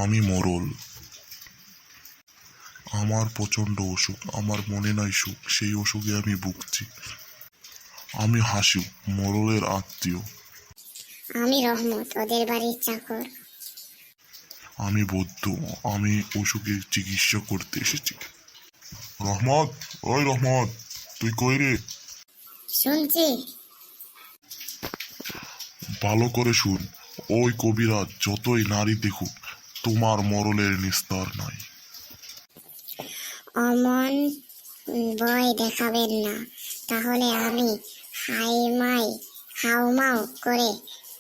আমি মরল। আমার প্রচণ্ড অসুখ, আমার মনে নাই সুখ, সেই অসুখে আমি ভুগছি। আমি হাসু, মরলের আত্মীয়। আমি রহমত, ওদের বাড়ির চাকর। আমি বৌদ্ধ, আমি অসুখের চিকিৎসা করতে এসেছি। রহমত, ওই রহমত, তুই কই রে? শুনছি। ভালো করে শুন, ওই কবিরাজ যতই নারী দেখুক, তোমার মরলের নিস্তার নাই। অমন ভয় দেখাবেন না, তাহলে আমি হাউমাউ করে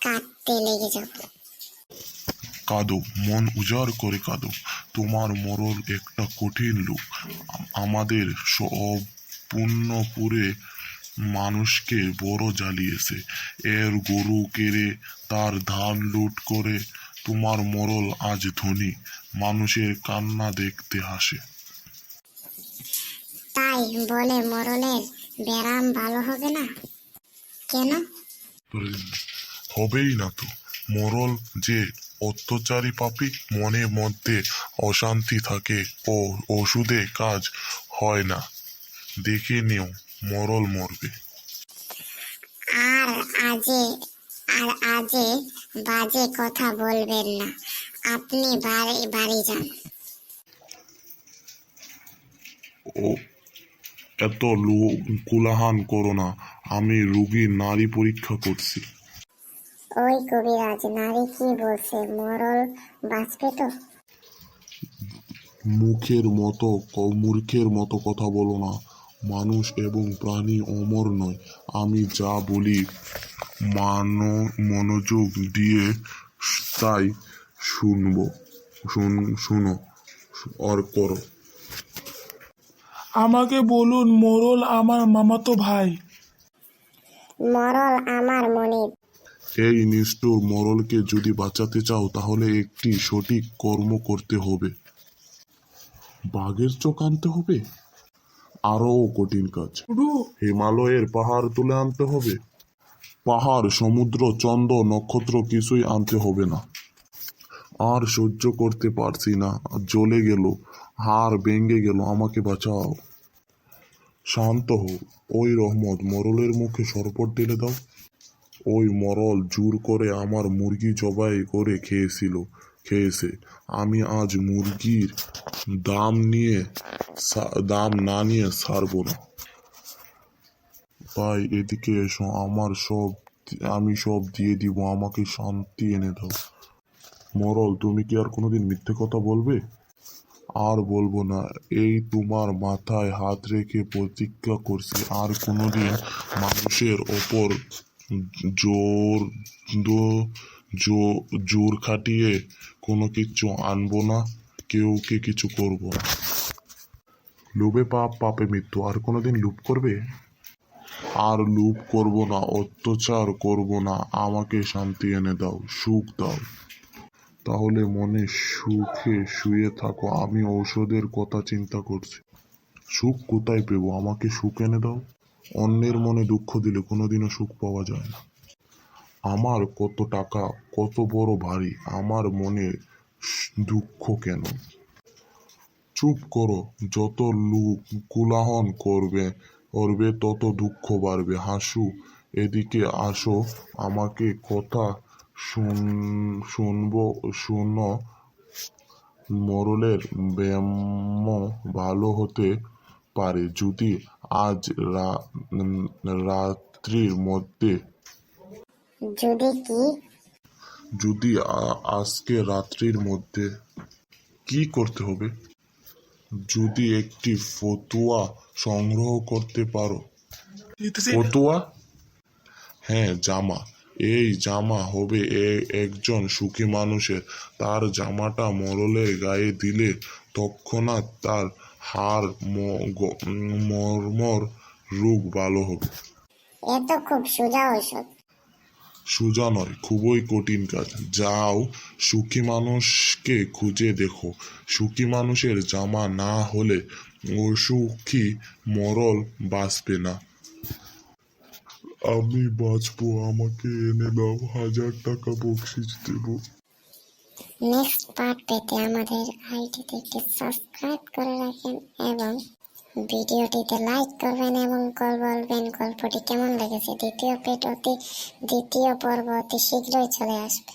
কাঁদতে লেগে যাব। কাঁদো, মন উজাড় করে কাঁদো। তোমার মরল একটা কঠিন লোক। আমাদের সব পুণ্যপুরে মানুষকে বড় জ্বালিয়েছে। এর গরু কেড়ে তার ধান লুট করে তোমার মরল আজ ধনী, মানুষের কান্না দেখতে হাসে। তাই বলে মরলের ব্যারাম ভালো হবে না কেন? হবেই না তো, মরল যে অত্যাচারী পাপী, মনে মধ্যে অশান্তি থাকে ও ওষুধে কাজ হয় না। দেখে নিও, মরল মরবে। আর আজে আজে বাজে কথা বলবেন না, আপনি বাড়ি যান। ও এত কোলাহল করো না, আমি রুগীর নাড়ি পরীক্ষা করছি। ওই কবিরাজ নারী কি বলছে, মরল বাঁচবে তো? মূর্খের মতো কথা বলো না। মানুষ এবং প্রাণী অমর নয়। আমি যা বলি মনোযোগ দিয়ে তাই শুনো আর করো। আমাকে বলুন, মোরল আমার মামাতো ভাই। মরল আমার মনিব। এই নিষ্ঠুর মরলকে যদি বাঁচাতে চাও, তাহলে একটি সঠিক কর্ম করতে হবে। বাঘের চোখ আনতে হবে, আরও কঠিন কাজ। হিমালয়ের পাহাড় তুলে আনতে হবে। পাহাড়, সমুদ্র, চন্দ্র, নক্ষত্র কিছুই আনতে হবে না। আর সহ্য করতে পারছি না, জ্বলে গেল, হাড় ভেঙে গেল, আমাকে বাঁচাও। শান্ত হও। ওই রহমত, মরলের মুখে শরবত ঢেলে দাও। ওই মরল জোর করে আমার মুরগি জবাই করে খেয়েছে। আমি আজ মুরগির দাম না নিয়ে ছাড়ব না। ভাই, এদিকে এসো, আমি সব দিয়ে দিব, আমাকে শান্তি এনে দাও। মরল, তুমি কি আর কোনোদিন মিথ্যে কথা বলবে? আর বলবো না, এই তোমার মাথায় হাত রেখে প্রতিজ্ঞা করছি, আর কোনোদিন মানুষের ওপর জোর জোর খাটিয়ে কোনো কিছু আনবো না, কেউকে কিছু করব না। লোভে পাপ, পাপে মৃত্যু। আর কোনোদিন লোভ করবে? আর লোভ করব না, অত্যাচার করব না, আমাকে শান্তি এনে দাও, সুখ দাও। তাহলে মনে সুখে শুয়ে থাকো, আমি ঔষধের কথা চিন্তা করছি। সুখ কোথায় পেব? আমাকে সুখ এনে দাও। অন্যের মনে দুঃখ দিলে কোনোদিনও সুখ পাওয়া যায় না। আমার কত টাকা, কত বড় বাড়ি, আমার মনে দুঃখ কেন? চুপ করো, যত কোলাহল করবে তত দুঃখ বাড়বে। হাসু, এদিকে আসো, আমাকে কথা শোনো। মরলের ব্যায়াম ভালো হতে পারে যদি আজ রাত্রির মধ্যে যদি আজকে রাত্রির মধ্যে কি করতে হবে? যদি একটি ফতুয়া সংগ্রহ করতে পারো। ফতুয়া? হ্যাঁ, জামা। এই জামা হবে একজন সুখী মানুষের। তার জামাটা মরলের গায়ে দিলে তৎক্ষণাৎ তার হাড় মর্মর রোগ ভালো হবে। এ তো খুব সোজা ঔষধ। সোজা নয়, খুবই কঠিন কাজ। যাও, সুখী মানুষকে খুঁজে দেখো। সুখী মানুষের জামা না হলে অসুখী মরল বাঁচবে না। আমি বাঁচবো, আমাকে এনে দাও, 1000 টাকা বকশিশ দেব। নেক্সট পার্ট পেতে আমাদের আইডিতে একটি সাবস্ক্রাইব করে রাখেন এবং ভিডিওটিতে লাইক করবেন এবং বলবেন গল্পটি কেমন লেগেছে। দ্বিতীয় পর্ব অতি শীঘ্রই চলে আসবে।